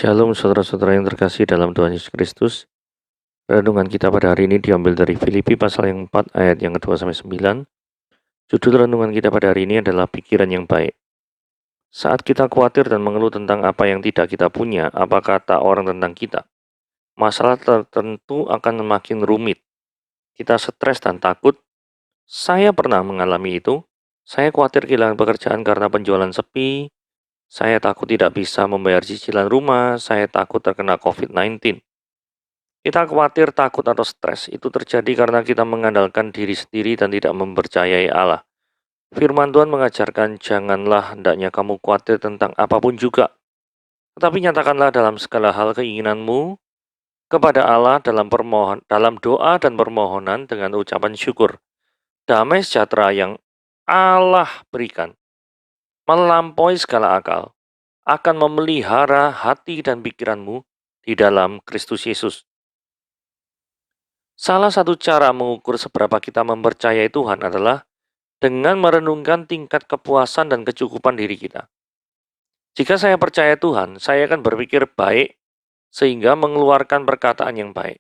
Shalom saudara-saudara yang terkasih dalam Tuhan Yesus Kristus. Renungan kita pada hari ini diambil dari Filipi pasal yang 4 ayat yang kedua sampai 9. Judul renungan kita pada hari ini adalah pikiran yang baik. Saat kita khawatir dan mengeluh tentang apa yang tidak kita punya, apa kata orang tentang kita, masalah tertentu akan makin rumit. Kita stres dan takut. Saya pernah mengalami itu. Saya khawatir kehilangan pekerjaan karena penjualan sepi. Saya takut tidak bisa membayar cicilan rumah. Saya takut terkena COVID-19. Kita khawatir, takut, atau stres itu terjadi karena kita mengandalkan diri sendiri dan tidak mempercayai Allah. Firman Tuhan mengajarkan, janganlah hendaknya kamu khawatir tentang apapun juga. Tetapi nyatakanlah dalam segala hal keinginanmu kepada Allah dalam doa dan permohonan dengan ucapan syukur. Damai sejahtera yang Allah berikan, melampaui segala akal, akan memelihara hati dan pikiranmu di dalam Kristus Yesus. Salah satu cara mengukur seberapa kita mempercayai Tuhan adalah dengan merenungkan tingkat kepuasan dan kecukupan diri kita. Jika saya percaya Tuhan, saya akan berpikir baik sehingga mengeluarkan perkataan yang baik.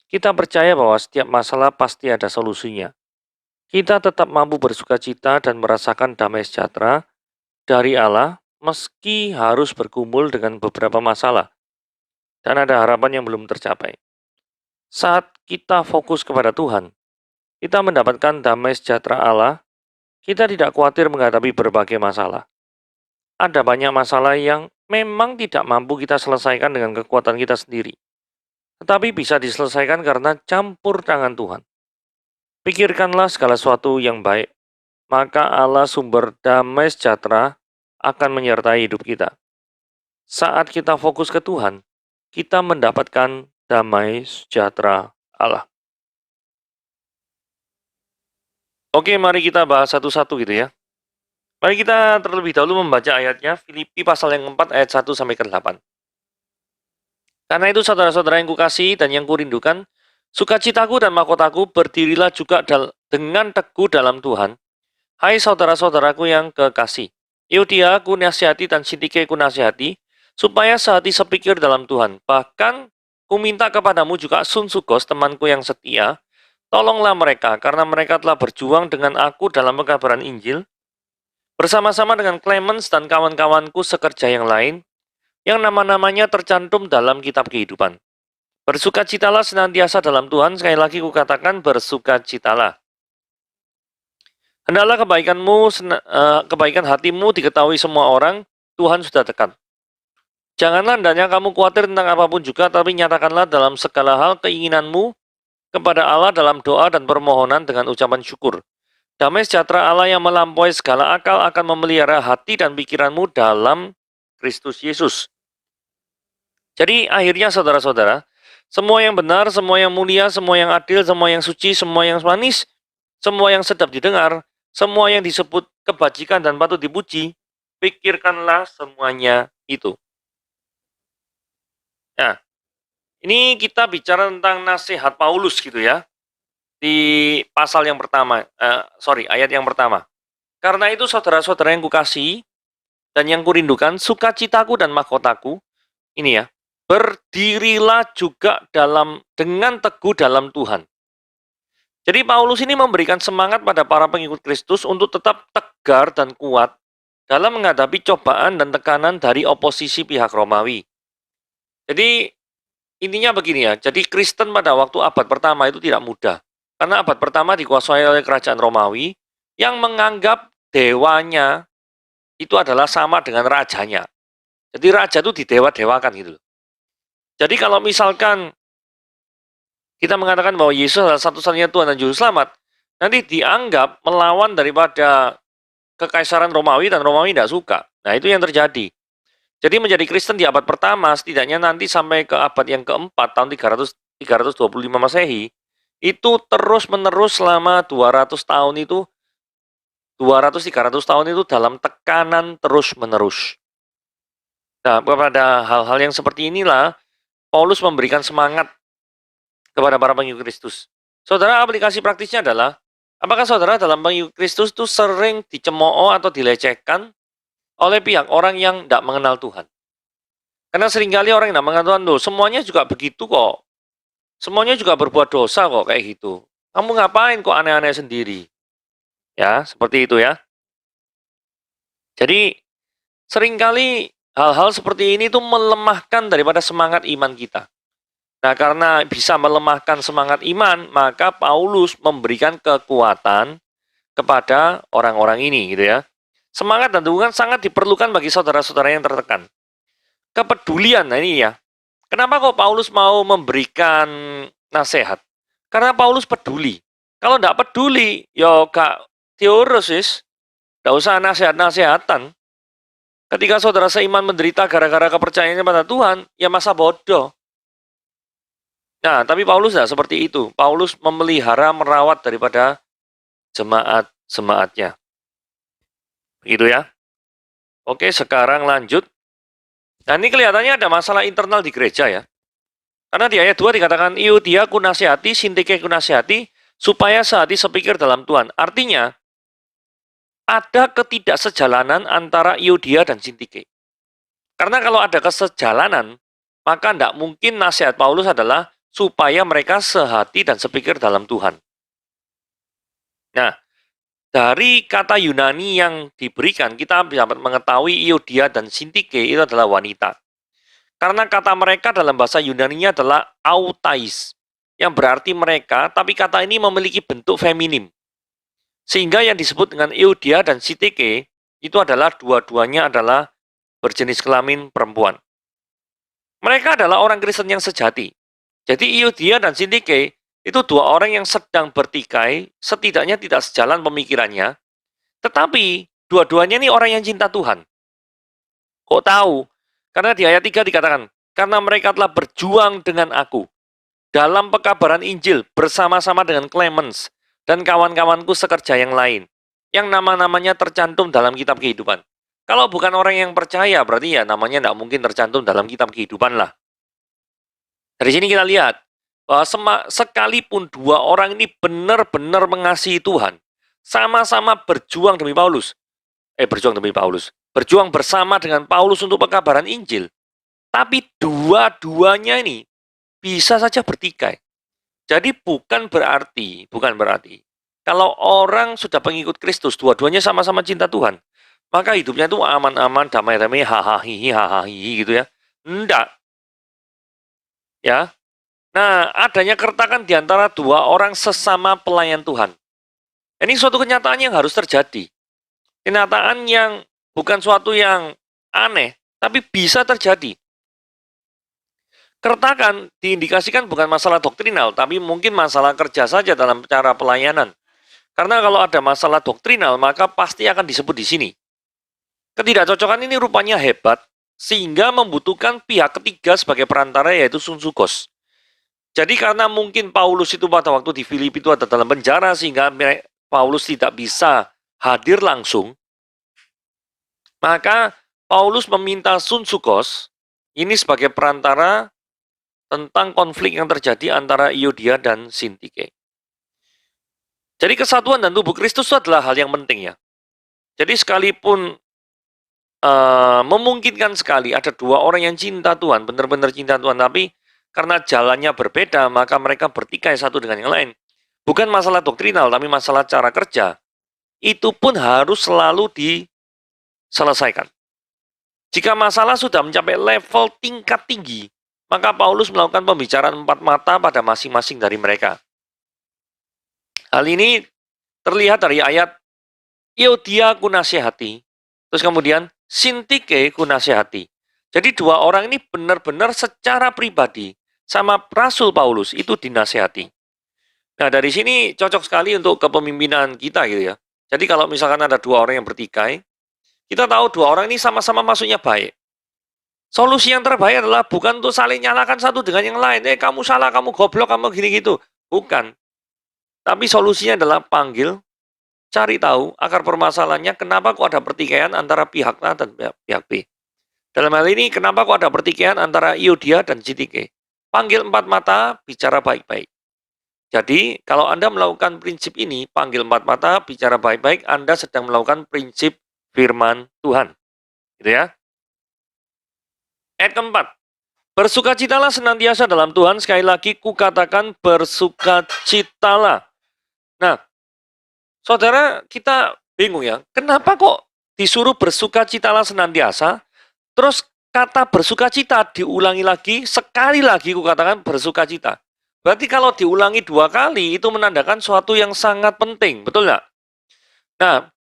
Kita percaya bahwa setiap masalah pasti ada solusinya. Kita tetap mampu bersukacita dan merasakan damai sejahtera dari Allah meski harus bergumul dengan beberapa masalah dan ada harapan yang belum tercapai. Saat kita fokus kepada Tuhan, kita mendapatkan damai sejahtera Allah. Kita tidak khawatir menghadapi berbagai masalah. Ada banyak masalah yang memang tidak mampu kita selesaikan dengan kekuatan kita sendiri, tetapi bisa diselesaikan karena campur tangan Tuhan. Pikirkanlah segala sesuatu yang baik, maka Allah sumber damai sejahtera akan menyertai hidup kita. Saat kita fokus ke Tuhan, kita mendapatkan damai sejahtera Allah. Oke, mari kita bahas satu-satu gitu ya. Mari kita terlebih dahulu membaca ayatnya, Filipi pasal yang 4 ayat 1 sampai ke 8. Karena itu saudara-saudara yang kukasihi dan yang kurindukan, sukacitaku dan mahkotaku berdirilah juga dengan teguh dalam Tuhan. Hai saudara-saudaraku yang kekasih, Euodia ku nasihati dan Sintike ku nasihati, supaya sehati sepikir dalam Tuhan. Bahkan ku minta kepadamu juga Sunsugos, temanku yang setia, tolonglah mereka, karena mereka telah berjuang dengan aku dalam pekabaran Injil, bersama-sama dengan Clemens dan kawan-kawanku sekerja yang lain, yang nama-namanya tercantum dalam kitab kehidupan. Bersukacitalah senantiasa dalam Tuhan, sekali lagi kukatakan bersukacitalah. Hendaklah kebaikan hatimu diketahui semua orang, Tuhan sudah dekat. Janganlah hendaknya kamu khawatir tentang apapun juga, tapi nyatakanlah dalam segala hal keinginanmu kepada Allah dalam doa dan permohonan dengan ucapan syukur. Damai sejahtera Allah yang melampaui segala akal akan memelihara hati dan pikiranmu dalam Kristus Yesus. Jadi akhirnya saudara-saudara, semua yang benar, semua yang mulia, semua yang adil, semua yang suci, semua yang manis, semua yang sedap didengar, semua yang disebut kebajikan dan patut dipuji, pikirkanlah semuanya itu. Nah, ini kita bicara tentang nasihat Paulus gitu ya. Di pasal yang pertama, ayat yang pertama. Karena itu saudara-saudara yang kukasihi dan yang kurindukan, sukacitaku dan mahkotaku, ini ya, berdirilah juga dengan teguh dalam Tuhan. Jadi Paulus ini memberikan semangat pada para pengikut Kristus untuk tetap tegar dan kuat dalam menghadapi cobaan dan tekanan dari oposisi pihak Romawi. Jadi intinya begini ya, jadi Kristen pada waktu abad pertama itu tidak mudah. Karena abad pertama dikuasai oleh kerajaan Romawi yang menganggap dewanya itu adalah sama dengan rajanya. Jadi raja itu didewa-dewakan gitu. Jadi kalau misalkan kita mengatakan bahwa Yesus adalah satu-satunya Tuhan dan Juru Selamat, nanti dianggap melawan daripada kekaisaran Romawi dan Romawi tidak suka. Nah itu yang terjadi. Jadi menjadi Kristen di abad pertama, setidaknya nanti sampai ke abad yang keempat, tahun 325 Masehi, itu terus-menerus selama 200-300 tahun itu dalam tekanan terus-menerus. Nah, kepada hal-hal yang seperti inilah, Paulus memberikan semangat kepada para pengikut Kristus. Saudara, aplikasi praktisnya adalah, apakah saudara dalam pengikut Kristus itu sering dicemooh atau dilecehkan oleh pihak orang yang tidak mengenal Tuhan? Karena seringkali orang yang tidak mengenal Tuhan tuh, semuanya juga begitu kok. Semuanya juga berbuat dosa kok kayak gitu. Kamu ngapain kok aneh-aneh sendiri? Ya, seperti itu ya. Jadi, seringkali hal-hal seperti ini tuh melemahkan daripada semangat iman kita. Nah, karena bisa melemahkan semangat iman, maka Paulus memberikan kekuatan kepada orang-orang ini gitu ya. Semangat dan dukungan sangat diperlukan bagi saudara-saudara yang tertekan. Kepedulian, nah ini ya. Kenapa kok Paulus mau memberikan nasihat? Karena Paulus peduli. Kalau tidak peduli, ya gak teorisis, tidak usah nasihat-nasihatan. Ketika saudara seiman menderita gara-gara kepercayaannya pada Tuhan, ya masa bodoh. Nah, tapi Paulus tidak seperti itu. Paulus memelihara, merawat daripada jemaat-jemaatnya. Gitu ya. Oke, sekarang lanjut. Nah, ini kelihatannya ada masalah internal di gereja ya. Karena di ayat 2 dikatakan, Euodia ku nasihati, Sintike ku nasihati, supaya sehati sepikir dalam Tuhan. Artinya, ada ketidaksejalanan antara Euodia dan Sintike. Karena kalau ada kesejalanan, maka tidak mungkin nasihat Paulus adalah supaya mereka sehati dan sepikir dalam Tuhan. Nah, dari kata Yunani yang diberikan, kita dapat mengetahui Euodia dan Sintike itu adalah wanita. Karena kata mereka dalam bahasa Yunani-nya adalah autais, yang berarti mereka, tapi kata ini memiliki bentuk feminim. Sehingga yang disebut dengan Euodia dan Sintike itu adalah dua-duanya adalah berjenis kelamin perempuan. Mereka adalah orang Kristen yang sejati. Jadi Euodia dan Sintike itu dua orang yang sedang bertikai, setidaknya tidak sejalan pemikirannya, tetapi dua-duanya ini orang yang cinta Tuhan. Kok tahu? Karena di ayat 3 dikatakan, karena mereka telah berjuang dengan aku dalam pekabaran Injil bersama-sama dengan Clemens dan kawan-kawanku sekerja yang lain, yang nama-namanya tercantum dalam kitab kehidupan. Kalau bukan orang yang percaya, berarti ya namanya tidak mungkin tercantum dalam kitab kehidupan lah. Dari sini kita lihat, bahwa sekalipun dua orang ini benar-benar mengasihi Tuhan, sama-sama berjuang bersama dengan Paulus untuk pekabaran Injil, tapi dua-duanya ini bisa saja bertikai. Jadi bukan berarti kalau orang sudah pengikut Kristus, dua-duanya sama-sama cinta Tuhan, maka hidupnya itu aman-aman, damai-damai, hahaha gitu ya. Enggak. Ya. Nah, adanya keretakan di antara dua orang sesama pelayan Tuhan. Ini suatu kenyataan yang harus terjadi. Kenyataan yang bukan suatu yang aneh, tapi bisa terjadi. Keretakan diindikasikan bukan masalah doktrinal, tapi mungkin masalah kerja saja dalam cara pelayanan. Karena kalau ada masalah doktrinal, maka pasti akan disebut di sini. Ketidakcocokan ini rupanya hebat, sehingga membutuhkan pihak ketiga sebagai perantara, yaitu Sunsukos. Jadi karena mungkin Paulus itu pada waktu di Filipi itu ada dalam penjara, sehingga Paulus tidak bisa hadir langsung, maka Paulus meminta Sunsukos ini sebagai perantara tentang konflik yang terjadi antara Euodia dan Sintike. Jadi kesatuan dan tubuh Kristus itu adalah hal yang penting ya. Jadi sekalipun memungkinkan sekali ada dua orang yang cinta Tuhan, benar-benar cinta Tuhan, tapi karena jalannya berbeda, maka mereka bertikai satu dengan yang lain. Bukan masalah doktrinal, tapi masalah cara kerja. Itu pun harus selalu diselesaikan. Jika masalah sudah mencapai level tingkat tinggi, maka Paulus melakukan pembicaraan empat mata pada masing-masing dari mereka. Hal ini terlihat dari ayat Euodia ku nasihati, terus kemudian Sintike ku nasihati. Jadi dua orang ini benar-benar secara pribadi sama Rasul Paulus itu dinasihati. Nah, dari sini cocok sekali untuk kepemimpinan kita gitu ya. Jadi kalau misalkan ada dua orang yang bertikai, kita tahu dua orang ini sama-sama maksudnya baik. Solusi yang terbaik adalah bukan untuk saling nyalakan satu dengan yang lain. Kamu salah, kamu goblok, kamu gini gitu. Bukan. Tapi solusinya adalah panggil, cari tahu akar permasalahannya kenapa kok ada pertikaian antara pihak A dan pihak B. Dalam hal ini, kenapa kok ada pertikaian antara Euodia dan Sintike? Panggil empat mata, bicara baik-baik. Jadi, kalau Anda melakukan prinsip ini, panggil empat mata, bicara baik-baik, Anda sedang melakukan prinsip firman Tuhan. Gitu ya. Ayat keempat. Bersukacitalah senantiasa dalam Tuhan. Sekali lagi kukatakan bersukacitalah. Nah, saudara, kita bingung ya. Kenapa kok disuruh bersukacitalah senantiasa? Terus kata bersukacita diulangi lagi, sekali lagi kukatakan bersukacita. Berarti kalau diulangi 2 kali, itu menandakan suatu yang sangat penting. Betul nggak? Nah,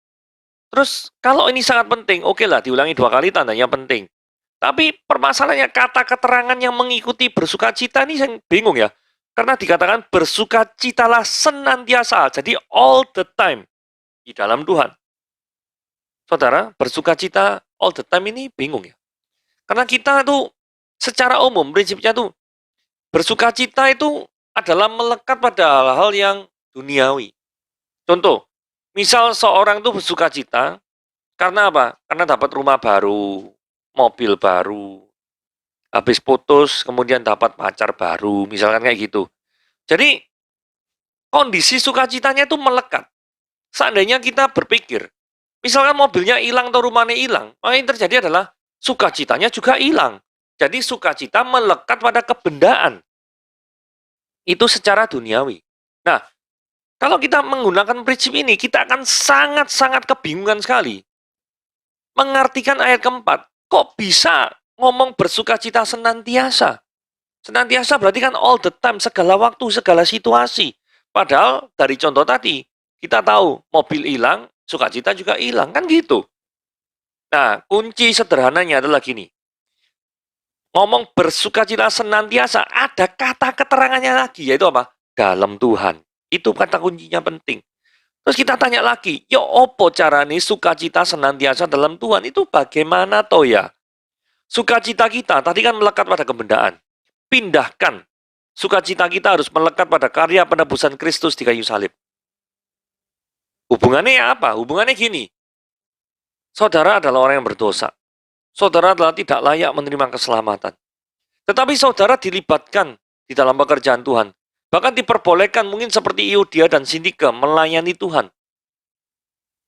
terus kalau ini sangat penting, oke lah diulangi 2 kali tandanya penting. Tapi permasalahannya kata keterangan yang mengikuti bersukacita ini saya bingung ya. Karena dikatakan bersukacitalah senantiasa. Jadi all the time di dalam Tuhan. Saudara, bersukacita all the time ini bingung ya. Karena kita tuh secara umum prinsipnya tuh bersukacita itu adalah melekat pada hal-hal yang duniawi. Contoh, misal seorang tuh bersukacita karena apa? Karena dapat rumah baru, mobil baru, habis putus kemudian dapat pacar baru, misalkan kayak gitu. Jadi kondisi sukacitanya itu melekat. Seandainya kita berpikir, misalkan mobilnya hilang atau rumahnya hilang, maka yang terjadi adalah sukacitanya juga hilang. Jadi sukacita melekat pada kebendaan. Itu secara duniawi. Nah, kalau kita menggunakan prinsip ini, kita akan sangat-sangat kebingungan sekali. Mengartikan ayat keempat, kok bisa ngomong bersukacita senantiasa? Senantiasa berarti kan all the time, segala waktu, segala situasi. Padahal dari contoh tadi, kita tahu mobil hilang, sukacita juga hilang, kan gitu. Nah, kunci sederhananya adalah gini. Ngomong bersukacita senantiasa, ada kata keterangannya lagi, yaitu apa? Dalam Tuhan. Itu kata kuncinya penting. Terus kita tanya lagi, ya opo carane sukacita senantiasa dalam Tuhan? Itu bagaimana toh ya? Sukacita kita tadi kan melekat pada kebendaan. Pindahkan. Sukacita kita harus melekat pada karya penebusan Kristus di kayu salib. Hubungannya ya apa? Hubungannya gini. Saudara adalah orang yang berdosa. Saudara adalah tidak layak menerima keselamatan. Tetapi saudara dilibatkan di dalam pekerjaan Tuhan. Bahkan diperbolehkan mungkin seperti Euodia dan Sintika melayani Tuhan.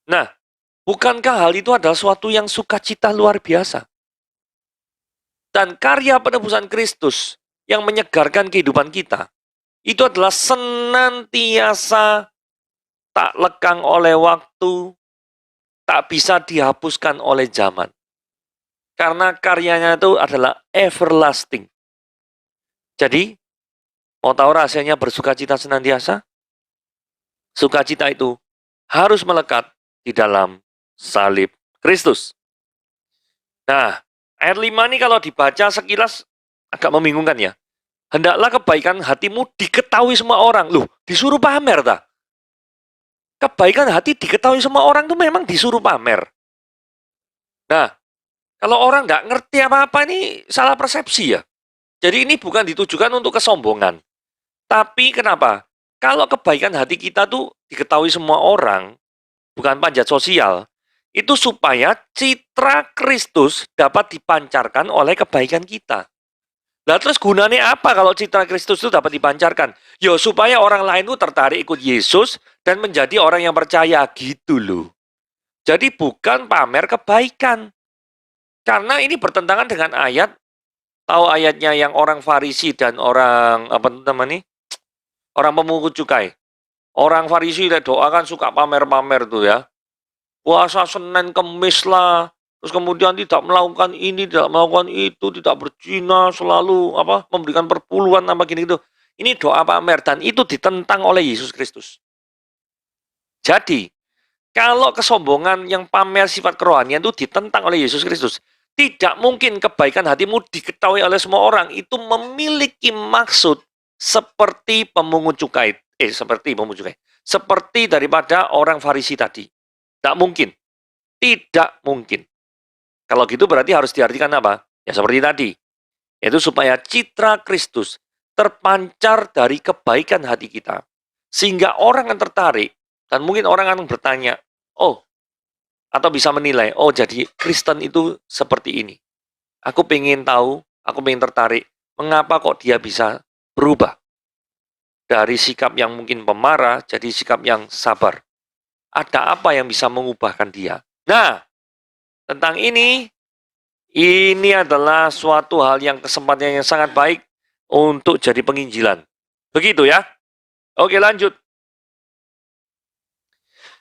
Nah, bukankah hal itu adalah suatu yang sukacita luar biasa? Dan karya penebusan Kristus yang menyegarkan kehidupan kita, itu adalah senantiasa tak lekang oleh waktu, tak bisa dihapuskan oleh zaman. Karena karyanya itu adalah everlasting. Jadi, mau tahu rahasianya bersukacita senantiasa? Sukacita itu harus melekat di dalam salib Kristus. Nah, ayat 5 ini kalau dibaca sekilas agak membingungkan ya. Hendaklah kebaikan hatimu diketahui semua orang. Loh, disuruh pamer tak? Kebaikan hati diketahui semua orang itu memang disuruh pamer. Nah, kalau orang nggak ngerti apa-apa ini salah persepsi ya. Jadi ini bukan ditujukan untuk kesombongan. Tapi kenapa? Kalau kebaikan hati kita tuh diketahui semua orang, bukan panjat sosial, itu supaya citra Kristus dapat dipancarkan oleh kebaikan kita. Nah terus gunanya apa kalau citra Kristus itu dapat dipancarkan? Ya supaya orang lain itu tertarik ikut Yesus dan menjadi orang yang percaya gitu loh. Jadi bukan pamer kebaikan. Karena ini bertentangan dengan ayat, tahu ayatnya yang orang Farisi dan orang apa namanya? Orang pemungut cukai. Orang Farisi doa kan suka pamer-pamer tuh ya. Puasa Senin Kemis lah. Terus kemudian tidak melakukan ini, tidak melakukan itu, tidak berzina, selalu apa memberikan perpuluhan apa gini gitu. Ini doa pamer dan itu ditentang oleh Yesus Kristus. Jadi, kalau kesombongan yang pamer sifat kerohanian itu ditentang oleh Yesus Kristus, tidak mungkin kebaikan hatimu diketahui oleh semua orang. Itu memiliki maksud seperti pemungut cukai. Seperti daripada orang Farisi tadi. Tidak mungkin. Tidak mungkin. Kalau gitu berarti harus diartikan apa? Ya seperti tadi. Yaitu supaya citra Kristus terpancar dari kebaikan hati kita. Sehingga orang yang tertarik, dan mungkin orang akan bertanya, oh, atau bisa menilai, oh jadi Kristen itu seperti ini. Aku pengen tahu, aku pengen tertarik, mengapa kok dia bisa berubah? Dari sikap yang mungkin pemarah, jadi sikap yang sabar. Ada apa yang bisa mengubahkan dia? Nah, tentang ini Ini adalah suatu hal yang kesempatan yang sangat baik untuk jadi penginjilan. Begitu ya. Oke, lanjut.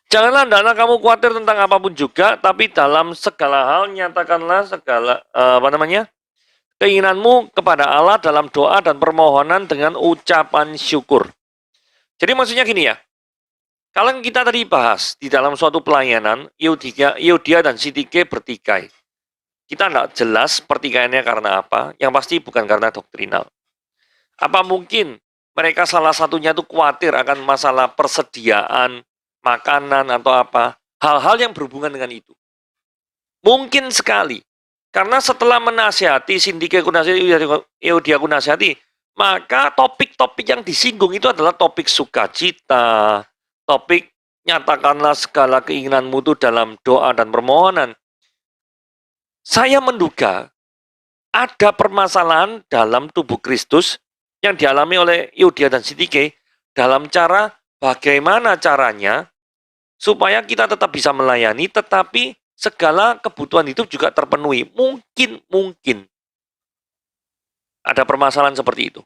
Janganlah hendaklah kamu khawatir tentang apapun juga, tapi dalam segala hal nyatakanlah segala keinginanmu kepada Allah dalam doa dan permohonan dengan ucapan syukur. Jadi maksudnya gini ya, kalau kita tadi bahas di dalam suatu pelayanan, Euodia dan Sintike bertikai. Kita tidak jelas pertikaiannya karena apa, yang pasti bukan karena doktrinal. Apa mungkin mereka salah satunya itu khawatir akan masalah persediaan, makanan atau apa, hal-hal yang berhubungan dengan itu. Mungkin sekali, karena setelah menasihati, Sintike kunasihati, Euodia kunasihati, maka topik-topik yang disinggung itu adalah topik sukacita, topik nyatakanlah segala keinginanmu itu dalam doa dan permohonan. Saya menduga ada permasalahan dalam tubuh Kristus yang dialami oleh Euodia dan Sintike dalam cara bagaimana caranya supaya kita tetap bisa melayani, tetapi segala kebutuhan hidup juga terpenuhi. Mungkin ada permasalahan seperti itu.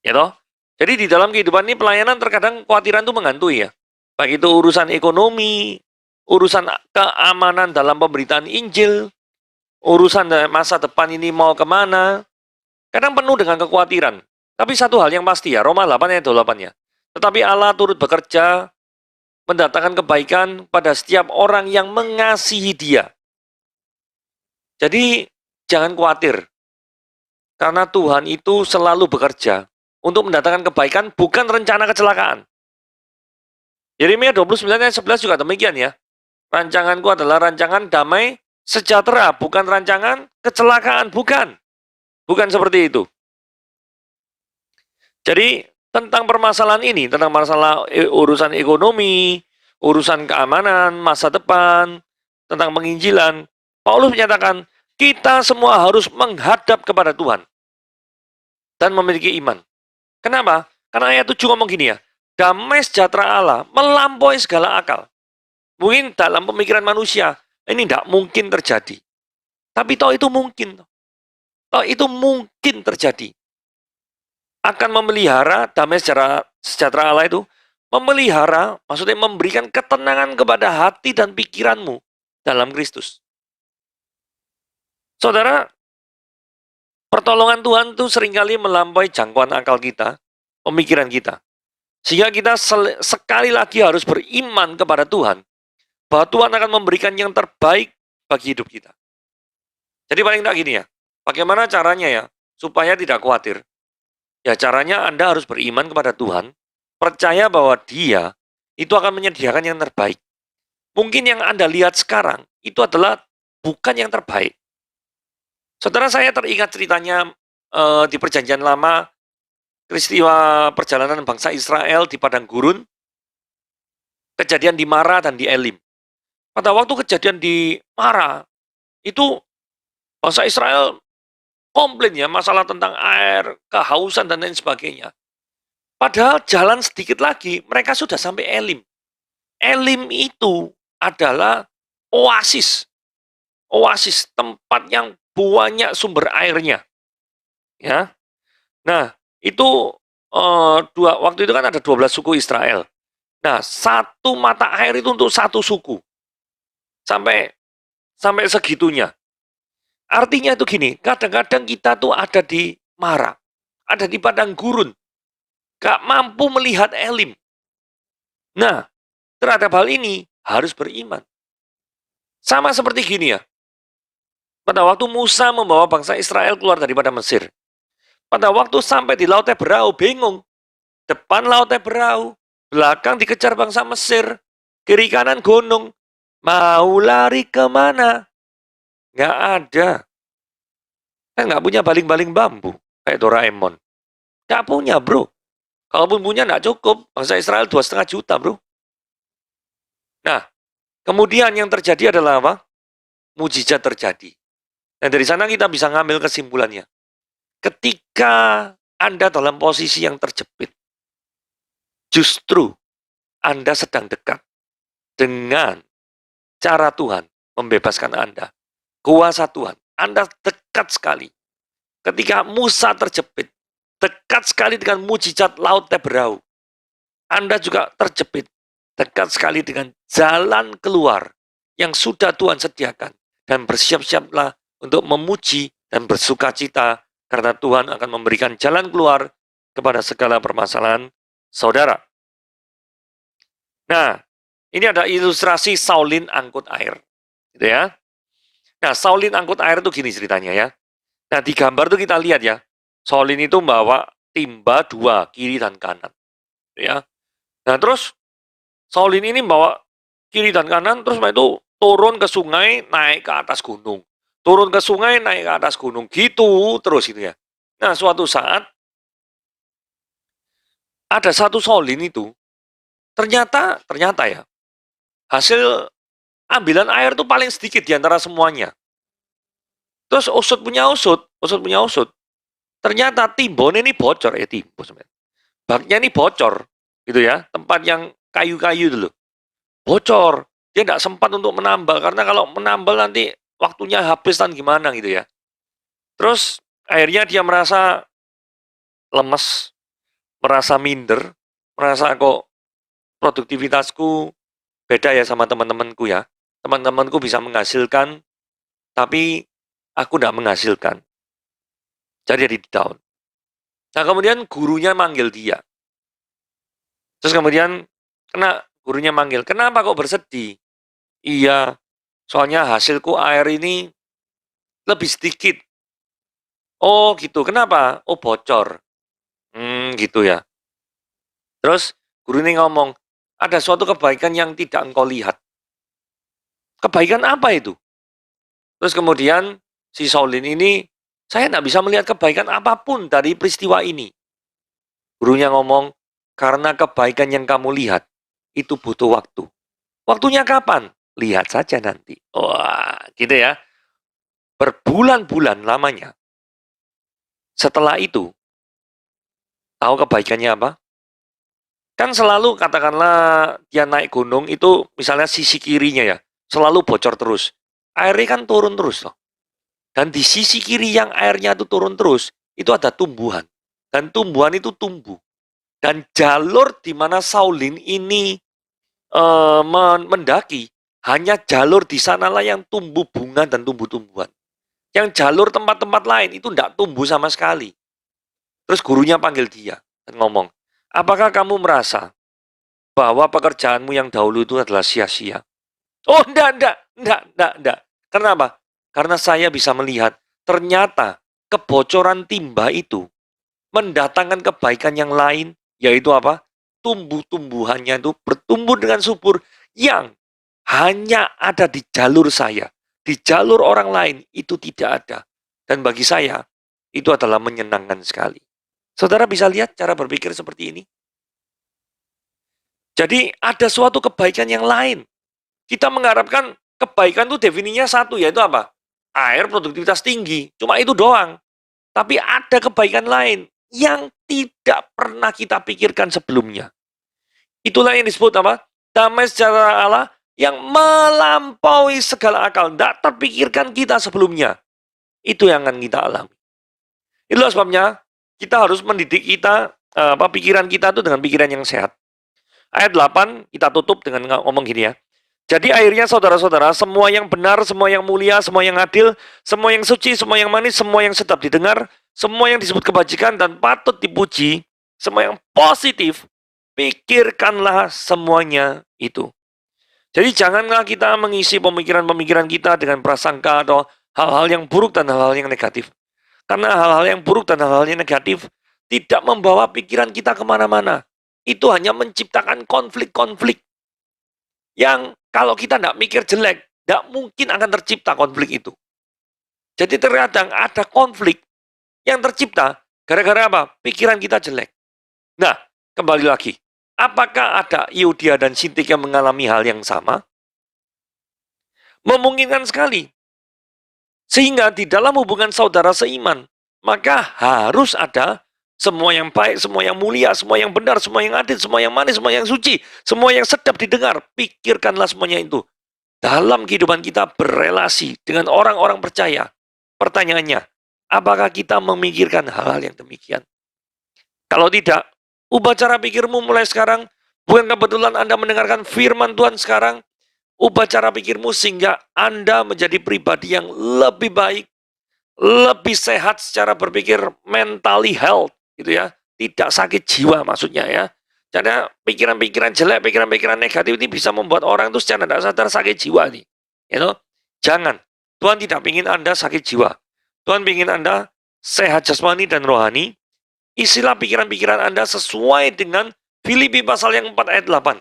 Ya toh? Jadi di dalam kehidupan ini pelayanan terkadang kekhawatiran itu menghantui ya. Baik itu urusan ekonomi, urusan keamanan dalam pemberitaan Injil, urusan masa depan ini mau kemana, kadang penuh dengan kekhawatiran. Tapi satu hal yang pasti ya, Roma 8 ayat 8 ya. Tetapi Allah turut bekerja, mendatangkan kebaikan pada setiap orang yang mengasihi Dia. Jadi jangan khawatir, karena Tuhan itu selalu bekerja untuk mendatangkan kebaikan, bukan rencana kecelakaan. Yeremia 29 ayat 11 juga demikian ya. Rancanganku adalah rancangan damai sejahtera, bukan rancangan kecelakaan, bukan. Bukan seperti itu. Jadi tentang permasalahan ini, tentang masalah urusan ekonomi, urusan keamanan, masa depan, tentang penginjilan, Paulus menyatakan, kita semua harus menghadap kepada Tuhan dan memiliki iman. Kenapa? Karena ayat 7 ngomong gini ya, damai sejahtera Allah melampaui segala akal. Mungkin dalam pemikiran manusia, ini tidak mungkin terjadi. Tapi toh itu mungkin. Toh itu mungkin terjadi. Akan memelihara damai sejahtera Allah itu, memelihara, maksudnya memberikan ketenangan kepada hati dan pikiranmu dalam Kristus. Saudara, pertolongan Tuhan itu seringkali melampaui jangkauan akal kita, pemikiran kita. Sehingga kita sekali lagi harus beriman kepada Tuhan, bahwa Tuhan akan memberikan yang terbaik bagi hidup kita. Jadi paling tidak gini ya, bagaimana caranya ya, supaya tidak khawatir? Ya caranya Anda harus beriman kepada Tuhan, percaya bahwa Dia itu akan menyediakan yang terbaik. Mungkin yang Anda lihat sekarang, itu adalah bukan yang terbaik. Saudara, saya teringat ceritanya di Perjanjian Lama, peristiwa perjalanan bangsa Israel di Padang Gurun, kejadian di Mara dan di Elim. Pada waktu kejadian di Mara, itu bangsa Israel komplain ya, masalah tentang air, kehausan, dan lain sebagainya. Padahal jalan sedikit lagi, mereka sudah sampai Elim. Elim itu adalah oasis. Oasis, tempat yang banyak sumber airnya. Ya. Nah, itu waktu itu kan ada 12 suku Israel. Nah, satu mata air itu untuk satu suku. Sampai segitunya. Artinya itu gini, kadang-kadang kita tuh ada di Mara, ada di padang gurun, gak mampu melihat Elim. Nah, terhadap hal ini harus beriman. Sama seperti gini ya, pada waktu Musa membawa bangsa Israel keluar daripada Mesir, pada waktu sampai di Laut Teberau, bingung. Depan Laut Teberau, belakang dikejar bangsa Mesir, kiri kanan gunung, mau lari kemana? Nggak ada. Kan nggak punya baling-baling bambu, kayak Doraemon. Nggak punya, bro. Kalaupun punya, nggak cukup. Bangsa Israel 2,5 juta, bro. Nah, kemudian yang terjadi adalah apa? Mujizat terjadi. Dan dari sana kita bisa ngambil kesimpulannya. Ketika Anda dalam posisi yang terjepit, justru Anda sedang dekat dengan cara Tuhan membebaskan Anda. kuasa Tuhan. Anda dekat sekali. Ketika Musa terjepit, dekat sekali dengan mujizat lautnya berau. Anda juga terjepit, dekat sekali dengan jalan keluar yang sudah Tuhan sediakan. Dan bersiap-siaplah untuk memuji dan bersukacita karena Tuhan akan memberikan jalan keluar kepada segala permasalahan saudara. Nah, ini ada ilustrasi Saulin angkut air. Gitu ya. Nah, Saulin angkut air itu gini ceritanya ya. Nah, di gambar itu kita lihat ya, Saulin itu membawa timba dua, kiri dan kanan. Ya. Nah, terus Saulin ini membawa kiri dan kanan, terus itu turun ke sungai, naik ke atas gunung. Turun ke sungai, naik ke atas gunung. Gitu terus itu ya. Nah, suatu saat, ada satu Saulin itu, ternyata ya, hasil ambilan air itu paling sedikit di antara semuanya. Terus usut punya usut. Ternyata timbon ini bocor, timbon sebenarnya. Baknya ini bocor, gitu ya. Tempat yang kayu-kayu dulu. Bocor. Dia tidak sempat untuk menambal, karena kalau menambal nanti waktunya habis dan gimana gitu ya. Terus akhirnya dia merasa lemes, merasa minder, merasa kok produktivitasku beda ya sama teman-temanku ya. Teman-temanku bisa menghasilkan, tapi aku tidak menghasilkan. Jadi dia di down. Nah, kemudian gurunya manggil dia. Terus kemudian gurunya manggil, kenapa kok bersedih? Iya, soalnya hasilku air ini lebih sedikit. Oh gitu, kenapa? Oh bocor. Gitu ya. Terus guru ini ngomong, ada suatu kebaikan yang tidak engkau lihat. Kebaikan apa itu? Terus kemudian si Saulin ini, saya tidak bisa melihat kebaikan apapun dari peristiwa ini. Gurunya ngomong, karena kebaikan yang kamu lihat, itu butuh waktu. Waktunya kapan? Lihat saja nanti. Wah, gitu ya. Berbulan-bulan lamanya. Setelah itu, tahu kebaikannya apa? Kan selalu katakanlah dia naik gunung itu misalnya sisi kirinya ya, selalu bocor terus. Airnya kan turun terus loh. Dan di sisi kiri yang airnya itu turun terus, itu ada tumbuhan. Dan tumbuhan itu tumbuh. Dan jalur di mana Saulin ini mendaki, hanya jalur di sanalah yang tumbuh bunga dan tumbuh-tumbuhan. Yang jalur tempat-tempat lain itu tidak tumbuh sama sekali. Terus gurunya panggil dia dan ngomong, apakah kamu merasa bahwa pekerjaanmu yang dahulu itu adalah sia-sia? Oh, enggak. Kenapa? Karena saya bisa melihat ternyata kebocoran timba itu mendatangkan kebaikan yang lain, yaitu apa? Tumbuh-tumbuhannya itu bertumbuh dengan subur yang hanya ada di jalur saya. Di jalur orang lain itu tidak ada. Dan bagi saya, itu adalah menyenangkan sekali. Saudara bisa lihat cara berpikir seperti ini? Jadi ada suatu kebaikan yang lain. Kita mengharapkan kebaikan itu definisinya satu, yaitu apa? Air, produktivitas tinggi. Cuma itu doang. Tapi ada kebaikan lain yang tidak pernah kita pikirkan sebelumnya. Itulah yang disebut apa? Damai sejahtera Allah yang melampaui segala akal. Tidak terpikirkan kita sebelumnya. Itu yang akan kita alami. Itulah sebabnya kita harus mendidik pikiran kita itu dengan pikiran yang sehat. Ayat 8 kita tutup dengan ngomong gini ya. Jadi akhirnya saudara-saudara, semua yang benar, semua yang mulia, semua yang adil, semua yang suci, semua yang manis, semua yang sedap didengar, semua yang disebut kebajikan dan patut dipuji, semua yang positif, pikirkanlah semuanya itu. Jadi janganlah kita mengisi pemikiran-pemikiran kita dengan prasangka atau hal-hal yang buruk dan hal-hal yang negatif. Karena hal-hal yang buruk dan hal-hal yang negatif tidak membawa pikiran kita kemana-mana. Itu hanya menciptakan konflik-konflik yang kalau kita tidak mikir jelek, tidak mungkin akan tercipta konflik itu. Jadi terkadang ada konflik yang tercipta gara-gara apa? Pikiran kita jelek. Nah, kembali lagi. Apakah ada Yudia dan Sintik yang mengalami hal yang sama? Memungkinkan sekali. Sehingga di dalam hubungan saudara seiman, maka harus ada semua yang baik, semua yang mulia, semua yang benar, semua yang adil, semua yang manis, semua yang suci, semua yang sedap didengar. Pikirkanlah semuanya itu. dalam kehidupan kita berelasi dengan orang-orang percaya. Pertanyaannya, apakah kita memikirkan hal-hal yang demikian? Kalau tidak, ubah cara pikirmu mulai sekarang. Bukan kebetulan Anda mendengarkan firman Tuhan sekarang, ubah cara pikirmu sehingga Anda menjadi pribadi yang lebih baik, lebih sehat secara berpikir, mentally health, gitu ya. Tidak sakit jiwa maksudnya ya. Karena pikiran-pikiran jelek, pikiran-pikiran negatif ini bisa membuat orang itu secara tidak sadar sakit jiwa nih. You know? Jangan. Tuhan tidak ingin Anda sakit jiwa. Tuhan ingin Anda sehat jasmani dan rohani. Isilah pikiran-pikiran Anda sesuai dengan Filipi pasal yang 4 ayat 8.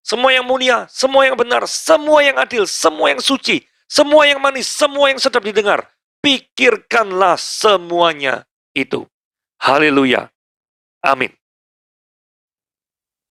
Semua yang mulia, semua yang benar, semua yang adil, semua yang suci, semua yang manis, semua yang sedap didengar. Pikirkanlah semuanya itu. Haleluya. Amin.